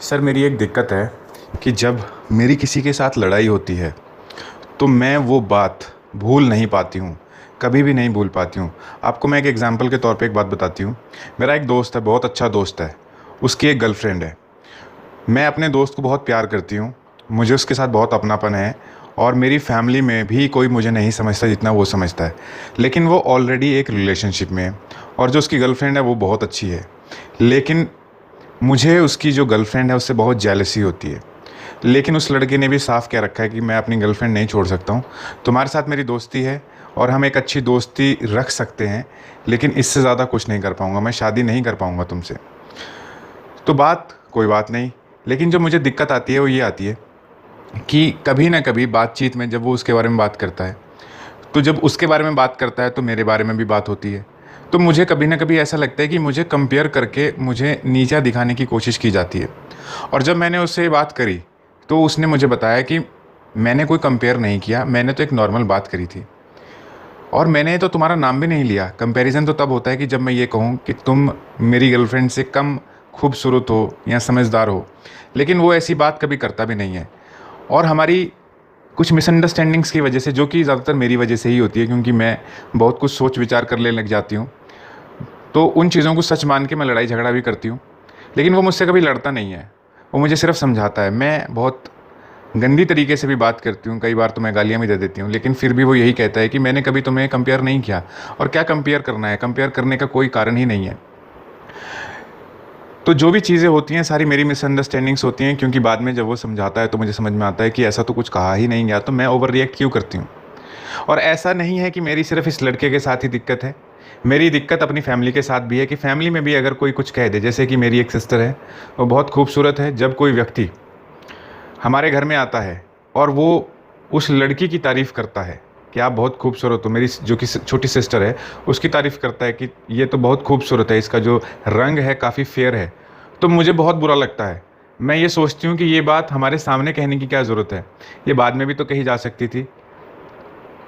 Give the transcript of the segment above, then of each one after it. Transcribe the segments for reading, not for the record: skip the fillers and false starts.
Sir मेरी एक दिक्कत है कि जब मेरी किसी के साथ लड़ाई होती है तो मैं वो बात भूल नहीं पाती हूँ, कभी भी नहीं भूल पाती हूँ। आपको मैं एक एग्ज़ाम्पल के तौर पे एक बात बताती हूँ। मेरा एक दोस्त है, बहुत अच्छा दोस्त है, उसकी एक गर्लफ्रेंड है। मैं अपने दोस्त को बहुत प्यार करती हूँ, मुझे उसके साथ बहुत अपनापन है और मेरी फैमिली में भी कोई मुझे नहीं समझता जितना वो समझता है। लेकिन वो ऑलरेडी एक रिलेशनशिप में है और जो उसकी गर्लफ्रेंड है वो बहुत अच्छी है। लेकिन मुझे उसकी जो गर्लफ्रेंड है उससे बहुत जेलसी होती है। लेकिन उस लड़के ने भी साफ कह रखा है कि मैं अपनी गर्लफ्रेंड नहीं छोड़ सकता हूँ। तुम्हारे साथ मेरी दोस्ती है और हम एक अच्छी दोस्ती रख सकते हैं, लेकिन इससे ज़्यादा कुछ नहीं कर पाऊँगा, मैं शादी नहीं कर पाऊँगा तुमसे। तो बात कोई बात नहीं, लेकिन जो मुझे दिक्कत आती है वो ये आती है कि कभी ना कभी बातचीत में जब वो उसके बारे में बात करता है, तो जब उसके बारे में बात करता है तो मेरे बारे में भी बात होती है। तो मुझे कभी ना कभी ऐसा लगता है कि मुझे कंपेयर करके मुझे नीचा दिखाने की कोशिश की जाती है। और जब मैंने उससे ये बात करी तो उसने मुझे बताया कि मैंने कोई कंपेयर नहीं किया, मैंने तो एक नॉर्मल बात करी थी और मैंने तो तुम्हारा नाम भी नहीं लिया। कंपैरिजन तो तब होता है कि जब मैं ये कहूँ कि तुम मेरी गर्लफ्रेंड से कम खूबसूरत हो या समझदार हो, लेकिन वो ऐसी बात कभी करता भी नहीं है। और हमारी कुछ मिसअंडरस्टैंडिंग्स की वजह से, जो कि ज़्यादातर मेरी वजह से ही होती है क्योंकि मैं बहुत कुछ सोच विचार करने लग जाती हूँ, तो उन चीज़ों को सच मान के मैं लड़ाई झगड़ा भी करती हूँ। लेकिन वो मुझसे कभी लड़ता नहीं है, वो मुझे सिर्फ समझाता है। मैं बहुत गंदी तरीके से भी बात करती हूँ, कई बार तो मैं गालियाँ भी दे देती हूँ, लेकिन फिर भी वो यही कहता है कि मैंने कभी तुम्हें कंपेयर नहीं किया। और क्या कंपेयर करना है, कंपेयर करने का कोई कारण ही नहीं है। तो जो भी चीज़ें होती हैं सारी मेरी मिसअंडरस्टैंडिंग्स होती हैं, क्योंकि बाद में जब वो समझाता है तो मुझे समझ में आता है कि ऐसा तो कुछ कहा ही नहीं गया, तो मैं ओवर रिएक्ट क्यों करती हूँ। और ऐसा नहीं है कि मेरी सिर्फ इस लड़के के साथ ही दिक्कत है, मेरी दिक्कत अपनी फैमिली के साथ भी है कि फैमिली में भी अगर कोई कुछ कह दे, जैसे कि मेरी एक सिस्टर है, वो बहुत खूबसूरत है। जब कोई व्यक्ति हमारे घर में आता है और वो उस लड़की की तारीफ़ करता है कि आप बहुत खूबसूरत हो, मेरी जो कि छोटी सिस्टर है उसकी तारीफ़ करता है कि ये तो बहुत खूबसूरत है, इसका जो रंग है काफ़ी फेयर है, तो मुझे बहुत बुरा लगता है। मैं ये सोचती हूँ कि ये बात हमारे सामने कहने की क्या ज़रूरत है, ये बाद में भी तो कही जा सकती थी।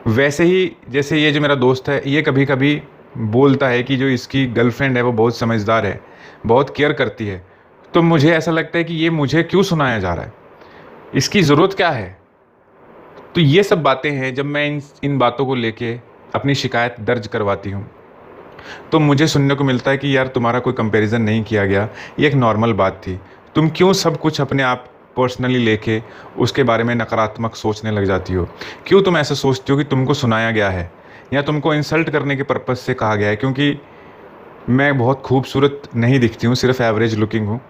वैसे ही जैसे ये जो मेरा दोस्त है, ये कभी कभी बोलता है कि जो इसकी गर्लफ्रेंड है वो बहुत समझदार है, बहुत केयर करती है। तो मुझे ऐसा लगता है कि ये मुझे क्यों सुनाया जा रहा है, इसकी ज़रूरत क्या है। तो ये सब बातें हैं, जब मैं इन इन बातों को लेके अपनी शिकायत दर्ज करवाती हूँ तो मुझे सुनने को मिलता है कि यार तुम्हारा कोई कंपैरिजन नहीं किया गया, ये एक नॉर्मल बात थी। तुम क्यों सब कुछ अपने आप पर्सनली लेके उसके बारे में नकारात्मक सोचने लग जाती हो। क्यों तुम ऐसा सोचती हो कि तुमको सुनाया गया है या तुमको इंसल्ट करने के पर्पज़ से कहा गया है, क्योंकि मैं बहुत खूबसूरत नहीं दिखती हूँ, सिर्फ एवरेज लुकिंग हूँ।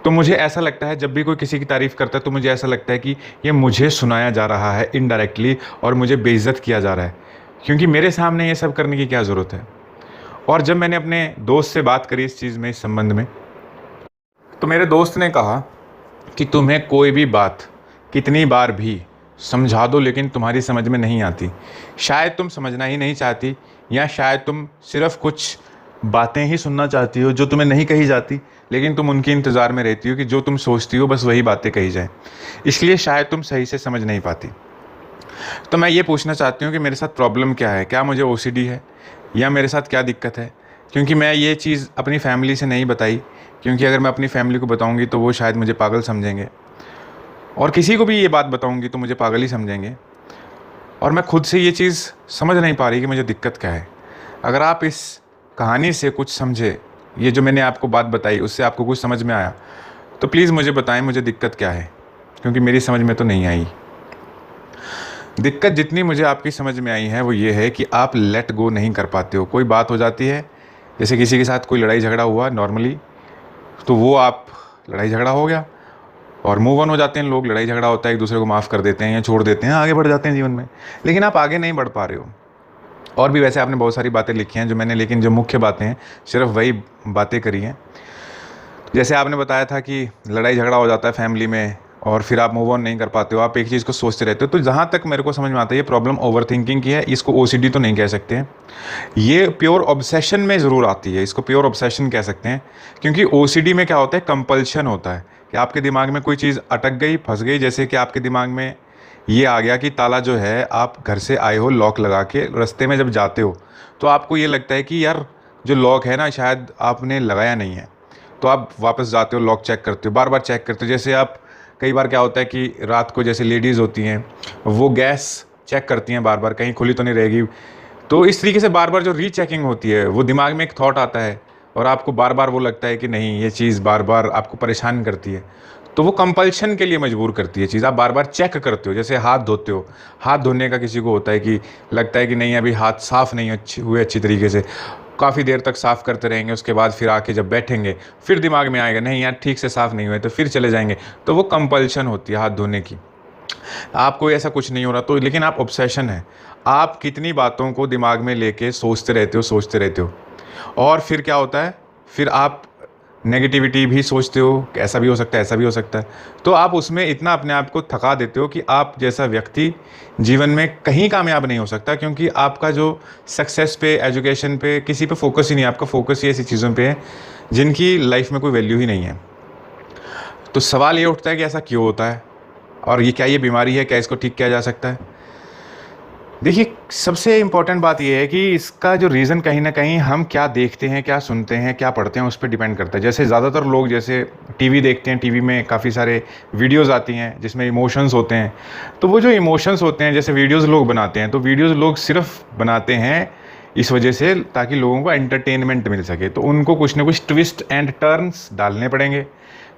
तो मुझे ऐसा लगता है जब भी कोई किसी की तारीफ़ करता है तो मुझे ऐसा लगता है कि ये मुझे सुनाया जा रहा है इनडायरेक्टली और मुझे बेइज्जत किया जा रहा है, क्योंकि मेरे सामने ये सब करने की क्या ज़रूरत है। और जब मैंने अपने दोस्त से बात करी इस चीज़ में, इस संबंध में, तो मेरे दोस्त ने कहा कि तुम्हें कोई भी बात कितनी बार भी समझा दो लेकिन तुम्हारी समझ में नहीं आती। शायद तुम समझना ही नहीं चाहती, या शायद तुम सिर्फ कुछ बातें ही सुनना चाहती हो जो तुम्हें नहीं कही जाती, लेकिन तुम उनके इंतज़ार में रहती हो कि जो तुम सोचती हो बस वही बातें कही जाएं। इसलिए शायद तुम सही से समझ नहीं पाती। तो मैं ये पूछना चाहती हूँ कि मेरे साथ प्रॉब्लम क्या है, क्या मुझे ओसीडी है या मेरे साथ क्या दिक्कत है। क्योंकि मैं ये चीज़ अपनी फैमिली से नहीं बताई, क्योंकि अगर मैं अपनी फैमिली को बताऊँगी तो वो शायद मुझे पागल समझेंगे, और किसी को भी ये बात बताऊँगी तो मुझे पागल ही समझेंगे। और मैं खुद से ये चीज़ समझ नहीं पा रही कि मुझे दिक्कत क्या है। अगर आप इस कहानी से कुछ समझे, ये जो मैंने आपको बात बताई उससे आपको कुछ समझ में आया, तो प्लीज़ मुझे बताएं मुझे दिक्कत क्या है, क्योंकि मेरी समझ में तो नहीं आई। दिक्कत जितनी मुझे आपकी समझ में आई है वो ये है कि आप लेट गो नहीं कर पाते हो। कोई बात हो जाती है, जैसे किसी के साथ कोई लड़ाई झगड़ा हुआ नॉर्मली, तो वो आप लड़ाई झगड़ा हो गया और मूव ऑन हो जाते हैं लोग। लड़ाई झगड़ा होता है, एक दूसरे को माफ़ कर देते हैं या छोड़ देते हैं, आगे बढ़ जाते हैं जीवन में। लेकिन आप आगे नहीं बढ़ पा रहे हो। और भी वैसे आपने बहुत सारी बातें लिखी हैं जो मैंने, लेकिन जो मुख्य बातें हैं सिर्फ वही बातें करी हैं। जैसे आपने बताया था कि लड़ाई झगड़ा हो जाता है फैमिली में और फिर आप मूव ऑन नहीं कर पाते हो, आप एक चीज़ को सोचते रहते हो। तो जहाँ तक मेरे को समझ में आता है ये प्रॉब्लम ओवर थिंकिंग की है, इसको ओसीडी तो नहीं कह सकते हैं। ये प्योर ऑब्सेशन में ज़रूर आती है, इसको प्योर ऑब्सेशन कह सकते हैं। क्योंकि ओसीडी में क्या होता है, कंपल्शन होता है कि आपके दिमाग में कोई चीज़ अटक गई, फंस गई। जैसे कि आपके दिमाग में ये आ गया कि ताला जो है, आप घर से आए हो लॉक लगा के, रास्ते में जब जाते हो तो आपको ये लगता है कि यार जो लॉक है ना शायद आपने लगाया नहीं है। तो आप वापस जाते हो, लॉक चेक करते हो, बार बार चेक करते हो। जैसे आप कई बार क्या होता है कि रात को जैसे लेडीज़ होती हैं वो गैस चेक करती हैं बार बार, कहीं खुली तो नहीं रहेगी। तो इस तरीके से बार बार जो रीचेकिंग होती है, वो दिमाग में एक थॉट आता है और आपको बार बार वो लगता है कि नहीं, ये चीज़ बार बार आपको परेशान करती है, तो वो कंपल्शन के लिए मजबूर करती है चीज़। आप बार बार चेक करते हो, जैसे हाथ धोते हो, हाथ धोने का किसी को होता है कि लगता है कि नहीं अभी हाथ साफ़ नहीं हुए अच्छी तरीके से, काफ़ी देर तक साफ़ करते रहेंगे, उसके बाद फिर आके जब बैठेंगे फिर दिमाग में आएगा नहीं यार ठीक से साफ़ नहीं हुए, तो फिर चले जाएंगे। तो वो कंपल्शन होती है हाथ धोने की। आपको ऐसा कुछ नहीं हो रहा तो, लेकिन आप ऑब्सेशन है, आप कितनी बातों को दिमाग में लेके सोचते रहते हो और फिर क्या होता है, फिर आप नेगेटिविटी भी सोचते हो कि ऐसा भी हो सकता है, ऐसा भी हो सकता है। तो आप उसमें इतना अपने आप को थका देते हो कि आप जैसा व्यक्ति जीवन में कहीं कामयाब नहीं हो सकता, क्योंकि आपका जो सक्सेस पे, एजुकेशन पे, किसी पे फोकस ही नहीं है। आपका फोकस ही ऐसी चीज़ों पे है जिनकी लाइफ में कोई वैल्यू ही नहीं है। तो सवाल ये उठता है कि ऐसा क्यों होता है और ये क्या, ये बीमारी है क्या, इसको ठीक किया जा सकता है? देखिए, सबसे इम्पोर्टेंट बात ये है कि इसका जो रीज़न कहीं न कहीं हम क्या देखते हैं, क्या सुनते हैं, क्या पढ़ते हैं, उस पे डिपेंड करता है। जैसे ज़्यादातर लोग जैसे टीवी देखते हैं, टीवी में काफ़ी सारे वीडियोज़ आती हैं जिसमें इमोशंस होते हैं। तो वो जो इमोशंस होते हैं, जैसे वीडियोज़ लोग बनाते हैं, तो वीडियोज़ लोग सिर्फ़ बनाते हैं इस वजह से ताकि लोगों को एंटरटेनमेंट मिल सके। तो उनको कुछ ना कुछ ट्विस्ट एंड टर्न्स डालने पड़ेंगे,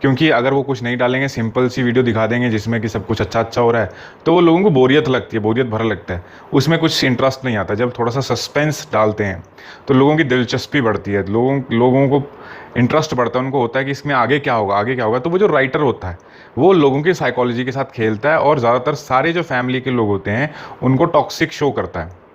क्योंकि अगर वो कुछ नहीं डालेंगे, सिंपल सी वीडियो दिखा देंगे जिसमें कि सब कुछ अच्छा अच्छा हो रहा है, तो वो लोगों को बोरियत लगती है, बोरियत भरा लगता है, उसमें कुछ इंटरेस्ट नहीं आता। जब थोड़ा सा सस्पेंस डालते हैं तो लोगों की दिलचस्पी बढ़ती है, लोगों को इंटरेस्ट बढ़ता है, उनको होता है कि इसमें आगे क्या होगा, आगे क्या होगा। तो वो जो राइटर होता है वो लोगों की साइकोलॉजी के साथ खेलता है और ज़्यादातर सारे जो फैमिली के लोग होते हैं उनको टॉक्सिक शो करता है।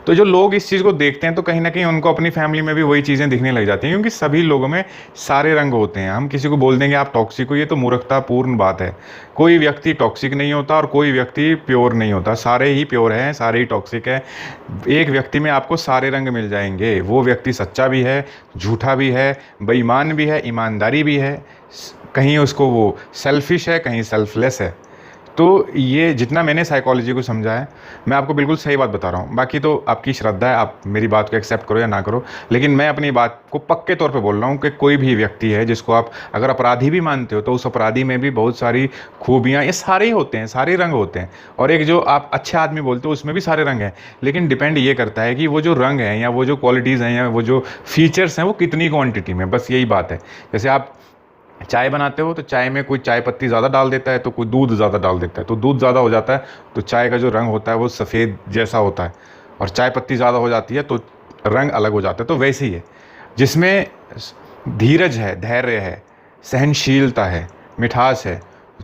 तो जो लोग इस चीज़ को देखते हैं तो कहीं न कहीं उनको अपनी फैमिली में भी वही चीज़ें दिखने लग जाती हैं, क्योंकि सभी लोगों में सारे रंग होते हैं। हम किसी को बोल देंगे आप टॉक्सिक हो, ये तो मूर्खतापूर्ण बात है। कोई व्यक्ति टॉक्सिक नहीं होता और कोई व्यक्ति प्योर नहीं होता, सारे ही प्योर हैं, सारे ही टॉक्सिक हैं। एक व्यक्ति में आपको सारे रंग मिल जाएंगे, वो व्यक्ति सच्चा भी है, झूठा भी है, बेईमान भी है, ईमानदारी भी है, कहीं उसको वो सेल्फिश है, कहीं सेल्फलेस है। तो ये जितना मैंने साइकोलॉजी को समझा है, मैं आपको बिल्कुल सही बात बता रहा हूँ। बाकी तो आपकी श्रद्धा है, आप मेरी बात को एक्सेप्ट करो या ना करो, लेकिन मैं अपनी बात को पक्के तौर पे बोल रहा हूँ कि कोई भी व्यक्ति है जिसको आप अगर अपराधी भी मानते हो, तो उस अपराधी में भी बहुत सारी खूबियाँ, ये सारे ही होते हैं, सारे रंग होते हैं। और एक जो आप अच्छे आदमी बोलते हो उसमें भी सारे रंग हैं, लेकिन डिपेंड ये करता है कि वो जो रंग हैं या वो जो क्वालिटीज़ हैं या वो जो फीचर्स हैं वो कितनी क्वान्टिटी में, बस यही बात है। जैसे आप चाय बनाते हो तो चाय में कोई चाय पत्ती ज़्यादा डाल देता है, तो कोई दूध ज़्यादा डाल देता है, तो दूध ज़्यादा हो जाता है तो चाय का जो रंग होता है वो सफ़ेद जैसा होता है, और चाय पत्ती ज़्यादा हो जाती है तो रंग अलग हो जाता है। तो वैसे ही है, जिसमें धीरज है, धैर्य है, सहनशीलता है, मिठास है,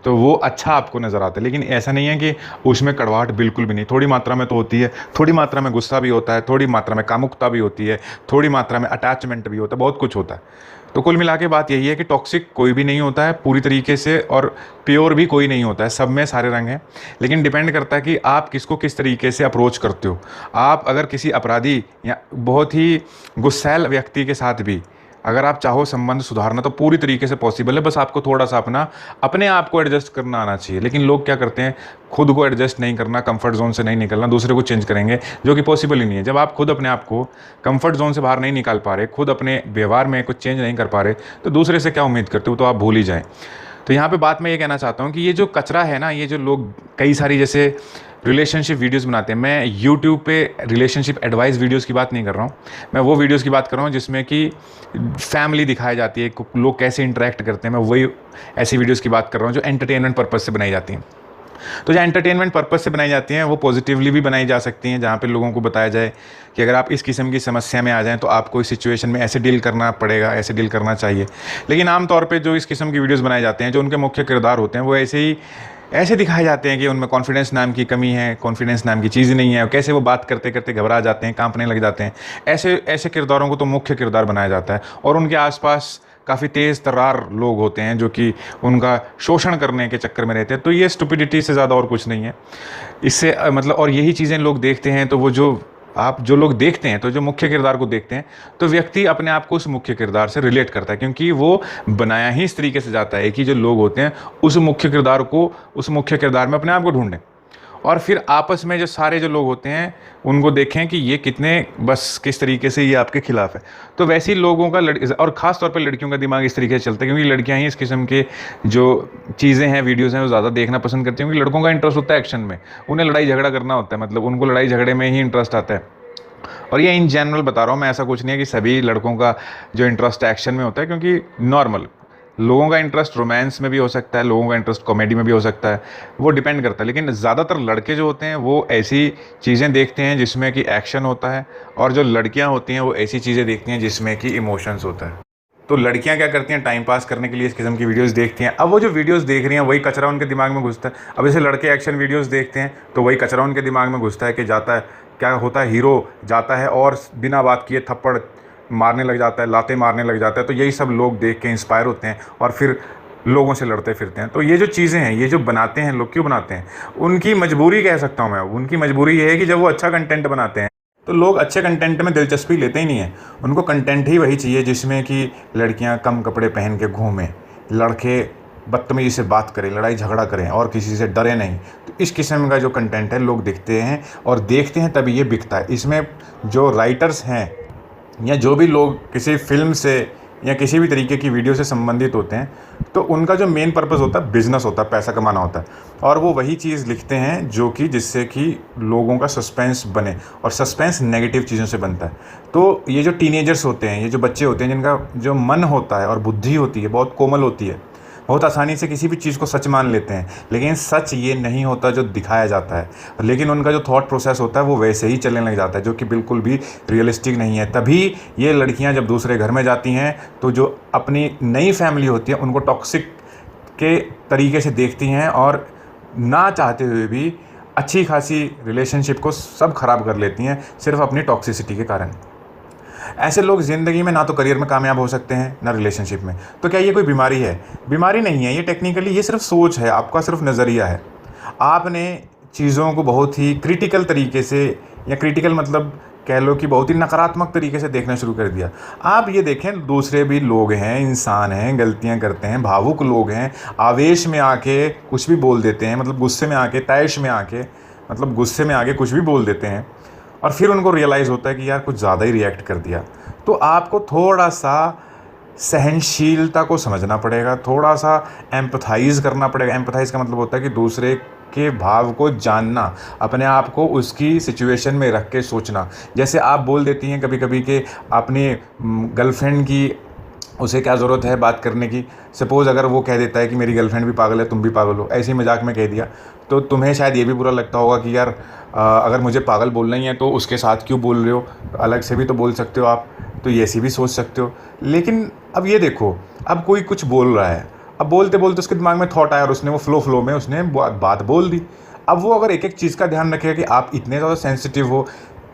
तो वो अच्छा आपको नज़र आता है। लेकिन ऐसा नहीं है कि उसमें कड़वाहट बिल्कुल भी नहीं, थोड़ी मात्रा में तो होती है, थोड़ी मात्रा में गुस्सा भी होता है, थोड़ी मात्रा में कामुकता भी होती है, थोड़ी मात्रा में अटैचमेंट भी होता है, बहुत कुछ होता है। तो कुल मिला के बात यही है कि टॉक्सिक कोई भी नहीं होता है पूरी तरीके से, और प्योर भी कोई नहीं होता है, सब में सारे रंग हैं। लेकिन डिपेंड करता है कि आप किसको किस तरीके से अप्रोच करते हो। आप अगर किसी अपराधी या बहुत ही गुस्सैल व्यक्ति के साथ भी अगर आप चाहो संबंध सुधारना, तो पूरी तरीके से पॉसिबल है, बस आपको थोड़ा सा अपने आप को एडजस्ट करना आना चाहिए। लेकिन लोग क्या करते हैं, खुद को एडजस्ट नहीं करना, कंफर्ट जोन से नहीं निकलना, दूसरे को चेंज करेंगे, जो कि पॉसिबल ही नहीं है। जब आप खुद अपने आप को कंफर्ट जोन से बाहर नहीं निकाल पा रहे, खुद अपने व्यवहार में कुछ चेंज नहीं कर पा रहे, तो दूसरे से क्या उम्मीद करते हो, तो आप भूल ही जाएँ। तो यहाँ पे बात मैं ये कहना चाहता हूँ कि ये जो कचरा है ना, ये जो लोग कई सारी जैसे रिलेशनशिप वीडियोस बनाते हैं, मैं यूट्यूब पे रिलेशनशिप एडवाइस वीडियोस की बात नहीं कर रहा हूँ, मैं वो वीडियोस की बात कर रहा हूँ जिसमें कि फैमिली दिखाई जाती है, लोग कैसे इंटरेक्ट करते हैं। मैं वही ऐसी वीडियोस की बात कर रहा हूँ जो एंटरटेनमेंट पर्पज़ से बनाई जाती हैं। तो जो एंटरटेनमेंट पर्पज़ से बनाई जाती हैं वो पॉजिटिवली भी बनाई जा सकती हैं, जहाँ पे लोगों को बताया जाए कि अगर आप इस किस्म की समस्या में आ जाएं तो आपको इस सिचुएशन में ऐसे डील करना पड़ेगा, ऐसे डील करना चाहिए। लेकिन आमतौर पे जो इस किस्म की वीडियोस बनाए जाते हैं, जो उनके मुख्य किरदार होते हैं, वो ऐसे दिखाए जाते हैं कि उनमें कॉन्फिडेंस नाम की कमी है, कॉन्फिडेंस नाम की चीज़ नहीं है, और कैसे वो बात करते करते घबरा जाते हैं, कांपने लग जाते हैं। ऐसे किरदारों को तो मुख्य किरदार बनाया जाता है, और उनके आसपास काफ़ी तेज़ तर्रार लोग होते हैं जो कि उनका शोषण करने के चक्कर में रहते हैं। तो ये स्टुपिडिटी से ज़्यादा और कुछ नहीं है इससे, मतलब। और यही चीज़ें लोग देखते हैं, तो वो जो लोग देखते हैं, तो जो मुख्य किरदार को देखते हैं, तो व्यक्ति अपने आप को उस मुख्य किरदार से रिलेट करता है, क्योंकि वो बनाया ही इस तरीके से जाता है कि जो लोग होते हैं उस मुख्य किरदार में अपने आप को ढूंढें। और फिर आपस में जो सारे जो लोग होते हैं उनको देखें कि ये कितने बस किस तरीके से ये आपके खिलाफ है। तो वैसे ही लोगों का और ख़ास तौर पे लड़कियों का दिमाग इस तरीके से चलता है, क्योंकि लड़कियां ही इस किस्म के जो चीज़ें हैं, वीडियोज़ हैं, वो ज़्यादा देखना पसंद करती हैं, क्योंकि लड़कों का इंटरेस्ट होता है एक्शन में, उन्हें लड़ाई झगड़ा करना होता है, मतलब उनको लड़ाई झगड़े में ही इंटरेस्ट आता है। और ये इन जनरल बता रहा हूँ मैं, ऐसा कुछ नहीं है कि सभी लड़कों का जो इंटरेस्ट एक्शन में होता है, क्योंकि नॉर्मल लोगों का इंटरेस्ट रोमांस में भी हो सकता है, लोगों का इंटरेस्ट कॉमेडी में भी हो सकता है, वो डिपेंड करता है। लेकिन ज़्यादातर लड़के जो होते हैं वो ऐसी चीज़ें देखते हैं जिसमें कि एक्शन होता है, और जो लड़कियां होती हैं वो ऐसी चीज़ें देखती हैं जिसमें कि इमोशंस होता है। तो लड़कियां क्या करती हैं, टाइम पास करने के लिए इस किस्म की वीडियोस देखती हैं। अब वो जो वीडियोस देख रही हैं वही कचरा उनके दिमाग में घुसता है। अब जैसे लड़के एक्शन वीडियोस देखते हैं तो वही कचरा उनके दिमाग में घुसता है कि जाता है, क्या होता है, हीरो जाता है और बिना बात किए थप्पड़ मारने लग जाता है, लाते मारने लग जाता है। तो यही सब लोग देख के इंस्पायर होते हैं और फिर लोगों से लड़ते फिरते हैं। तो ये जो चीज़ें हैं, ये जो बनाते हैं लोग, क्यों बनाते हैं, उनकी मजबूरी कह सकता हूँ मैं। उनकी मजबूरी ये है कि जब वो अच्छा कंटेंट बनाते हैं तो लोग अच्छे कंटेंट में दिलचस्पी लेते ही नहीं है। उनको कंटेंट ही वही चाहिए जिसमें कि लड़कियां कम कपड़े पहन के घूमें, लड़के बदतमीजी से बात करें, लड़ाई झगड़ा करें और किसी से डरे नहीं। तो इस किस्म का जो कंटेंट है लोग देखते हैं, और देखते हैं तभी ये बिकता है। इसमें जो राइटर्स हैं या जो भी लोग किसी फिल्म से या किसी भी तरीके की वीडियो से संबंधित होते हैं, तो उनका जो मेन पर्पस होता है बिज़नेस होता है, पैसा कमाना होता है। और वो वही चीज़ लिखते हैं जो कि जिससे कि लोगों का सस्पेंस बने, और सस्पेंस नेगेटिव चीज़ों से बनता है। तो ये जो टीनेजर्स होते हैं, ये जो बच्चे होते हैं, जिनका जो मन होता है और बुद्धि होती है बहुत कोमल होती है, बहुत आसानी से किसी भी चीज़ को सच मान लेते हैं। लेकिन सच ये नहीं होता जो दिखाया जाता है, लेकिन उनका जो थॉट प्रोसेस होता है वो वैसे ही चलने लग जाता है, जो कि बिल्कुल भी रियलिस्टिक नहीं है। तभी ये लड़कियां जब दूसरे घर में जाती हैं तो जो अपनी नई फैमिली होती है उनको टॉक्सिक के तरीके से देखती हैं, और ना चाहते हुए भी अच्छी खासी रिलेशनशिप को सब खराब कर लेती हैं सिर्फ अपनी टॉक्सिसिटी के कारण। ऐसे लोग ज़िंदगी में ना तो करियर में कामयाब हो सकते हैं ना रिलेशनशिप में। तो क्या ये कोई बीमारी है? बीमारी नहीं है ये, टेक्निकली ये सिर्फ सोच है, आपका सिर्फ नज़रिया है। आपने चीज़ों को बहुत ही क्रिटिकल तरीके से, या क्रिटिकल मतलब कह लो कि बहुत ही नकारात्मक तरीके से देखना शुरू कर दिया। आप ये देखें, दूसरे भी लोग हैं, इंसान हैं, गलतियां करते हैं, भावुक लोग हैं, आवेश में आके कुछ भी बोल देते हैं, मतलब गुस्से में आके, तैश में आके, मतलब गुस्से में आके कुछ भी बोल देते हैं, और फिर उनको रियलाइज़ होता है कि यार कुछ ज़्यादा ही रिएक्ट कर दिया। तो आपको थोड़ा सा सहनशीलता को समझना पड़ेगा, थोड़ा सा एम्पथाइज़ करना पड़ेगा। एम्पथाइज़ का मतलब होता है कि दूसरे के भाव को जानना, अपने आप को उसकी सिचुएशन में रख के सोचना। जैसे आप बोल देती हैं कभी कभी कि अपनी गर्लफ्रेंड की, उसे क्या ज़रूरत है बात करने की। सपोज़ अगर वो कह देता है कि मेरी गर्लफ्रेंड भी पागल है, तुम भी पागल हो, ऐसे ही मजाक में कह दिया, तो तुम्हें शायद ये भी बुरा लगता होगा कि यार अगर मुझे पागल बोलना ही है तो उसके साथ क्यों बोल रहे हो, अलग से भी तो बोल सकते हो आप, तो ये ऐसी भी सोच सकते हो। लेकिन अब ये देखो, अब कोई कुछ बोल रहा है, अब बोलते बोलते उसके दिमाग में थॉट आया और उसने वो फ्लो में उसने बात बोल दी। अब वो अगर एक एक चीज़ का ध्यान रखेगा कि आप इतने ज़्यादा सेंसिटिव हो,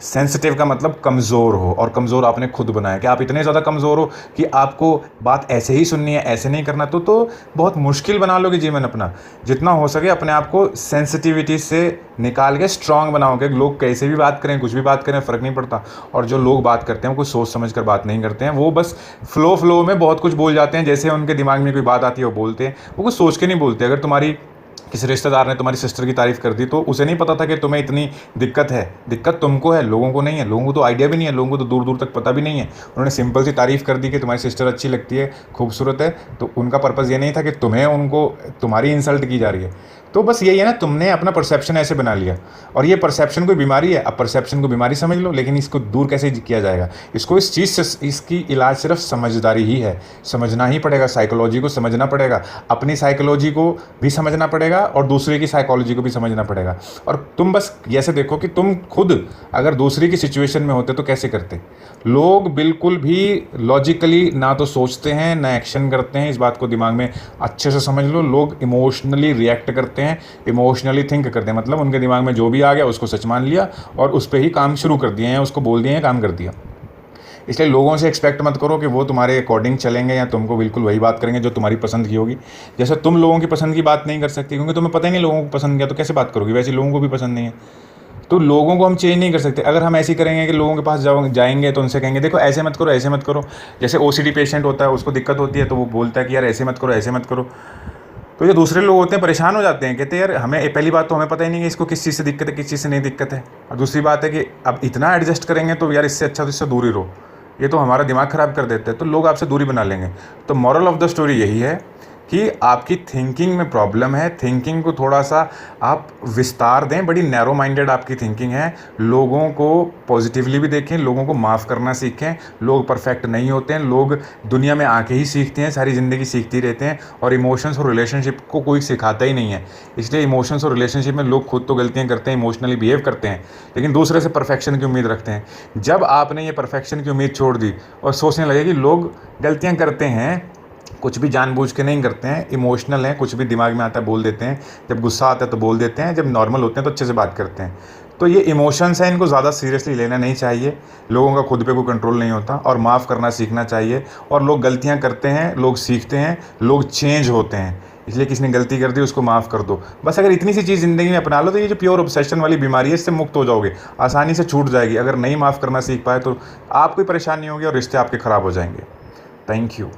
सेंसिटिव का मतलब कमज़ोर हो, और कमज़ोर आपने खुद बनाया कि आप इतने ज़्यादा कमज़ोर हो कि आपको बात ऐसे ही सुननी है, ऐसे नहीं करना, तो बहुत मुश्किल बना लोगे जीवन अपना। जितना हो सके अपने आप को सेंसिटिविटी से निकाल के स्ट्रांग बनाओगे। लोग कैसे भी बात करें, कुछ भी बात करें, फ़र्क नहीं पड़ता। और जो लोग बात करते हैं वो कुछ सोच समझ कर बात नहीं करते हैं, वो बस फ्लो में बहुत कुछ बोल जाते हैं। जैसे उनके दिमाग में कोई बात आती है वो बोलते हैं, वो कुछ सोच के नहीं बोलते। अगर तुम्हारी किसी रिश्तेदार ने तुम्हारी सिस्टर की तारीफ़ कर दी तो उसे नहीं पता था कि तुम्हें इतनी दिक्कत है। दिक्कत तुमको है, लोगों को नहीं है। लोगों को तो आइडिया भी नहीं है, लोगों को तो दूर दूर तक पता भी नहीं है। उन्होंने सिंपल सी तारीफ़ कर दी कि तुम्हारी सिस्टर अच्छी लगती है, खूबसूरत है, तो उनका पर्पज़ ये नहीं था कि तुम्हें उनको तुम्हारी इंसल्ट की जा रही है। तो बस यही है ना, तुमने अपना परसेप्शन ऐसे बना लिया, और ये परसेप्शन कोई बीमारी है। अब परसेप्शन को बीमारी समझ लो, लेकिन इसको दूर कैसे किया जाएगा? इसको इस चीज़ से, इसकी इलाज सिर्फ समझदारी ही है। समझना ही पड़ेगा, साइकोलॉजी को समझना पड़ेगा, अपनी साइकोलॉजी को भी समझना पड़ेगा और दूसरे की साइकोलॉजी को भी समझना पड़ेगा। और तुम बस ऐसे देखो कि तुम खुद अगर दूसरे की सिचुएशन में होते तो कैसे करते। लोग बिल्कुल भी लॉजिकली ना तो सोचते हैं ना एक्शन करते हैं, इस बात को दिमाग में अच्छे से समझ लो। लोग इमोशनली रिएक्ट करते हैं, इमोशनली थिंक करते हैं, मतलब उनके दिमाग में जो भी आ गया उसको सच मान लिया और उस पर ही काम शुरू कर दिए हैं, उसको बोल दिए हैं, काम कर दिया। इसलिए लोगों से एक्सपेक्ट मत करो कि वो तुम्हारे अकॉर्डिंग चलेंगे या तुमको बिल्कुल वही बात करेंगे जो तुम्हारी पसंद की होगी। जैसे तुम लोगों की पसंद की बात नहीं कर सकती क्योंकि तुम्हें पता ही नहीं लोगों को पसंद क्या, तो कैसे बात करोगी? वैसे लोगों को भी पसंद नहीं है, तो लोगों को हम चेंज नहीं कर सकते। अगर हम ऐसे करेंगे कि लोगों के पास जाएंगे तो उनसे कहेंगे देखो ऐसे मत करो, ऐसे मत करो। जैसे OCD पेशेंट होता है, उसको दिक्कत होती है तो वो बोलता है कि यार ऐसे मत करो, ऐसे मत करो। तो जो दूसरे लोग होते हैं परेशान हो जाते हैं, कहते हैं यार हमें पहली बात तो हमें पता ही नहीं है इसको किस चीज़ से दिक्कत है, किस चीज़ से नहीं दिक्कत है, और दूसरी बात है कि अब इतना एडजस्ट करेंगे तो यार इससे अच्छा तो इससे दूर ही रहो, ये तो हमारा दिमाग ख़राब कर देते हैं, तो लोग आपसे दूरी बना लेंगे। तो मॉरल ऑफ द स्टोरी यही है कि आपकी थिंकिंग में प्रॉब्लम है, थिंकिंग को थोड़ा सा आप विस्तार दें, बड़ी नैरो माइंडेड आपकी थिंकिंग है। लोगों को पॉजिटिवली भी देखें, लोगों को माफ़ करना सीखें। लोग परफेक्ट नहीं होते हैं, लोग दुनिया में आके ही सीखते हैं, सारी ज़िंदगी सीखते ही रहते हैं, और इमोशंस और रिलेशनशिप को कोई सिखाता ही नहीं है। इसलिए इमोशंस और रिलेशनशिप में लोग खुद तो गलतियाँ करते हैं, इमोशनली बिहेव करते हैं, लेकिन दूसरे से परफेक्शन की उम्मीद रखते हैं। जब आपने ये परफेक्शन की उम्मीद छोड़ दी और सोचने लगे कि लोग गलतियाँ करते हैं, कुछ भी जानबूझ के नहीं करते हैं, इमोशनल हैं, कुछ भी दिमाग में आता है बोल देते हैं, जब गुस्सा आता है तो बोल देते हैं, जब नॉर्मल होते हैं तो अच्छे से बात करते हैं। तो ये इमोशंस हैं, इनको ज़्यादा सीरियसली लेना नहीं चाहिए। लोगों का खुद पे कोई कंट्रोल नहीं होता, और माफ़ करना सीखना चाहिए। और लोग गलतियाँ करते हैं, लोग सीखते हैं, लोग चेंज होते हैं। इसलिए किसी ने गलती कर दी उसको माफ़ कर दो, बस। अगर इतनी सी चीज़ ज़िंदगी में अपना लो तो ये जो प्योर ऑब्सेशन वाली बीमारी है इससे मुक्त हो जाओगे, आसानी से छूट जाएगी। अगर नहीं माफ़ करना सीख पाए तो आपको परेशानी होगी और रिश्ते आपके ख़राब हो जाएंगे। Thank you.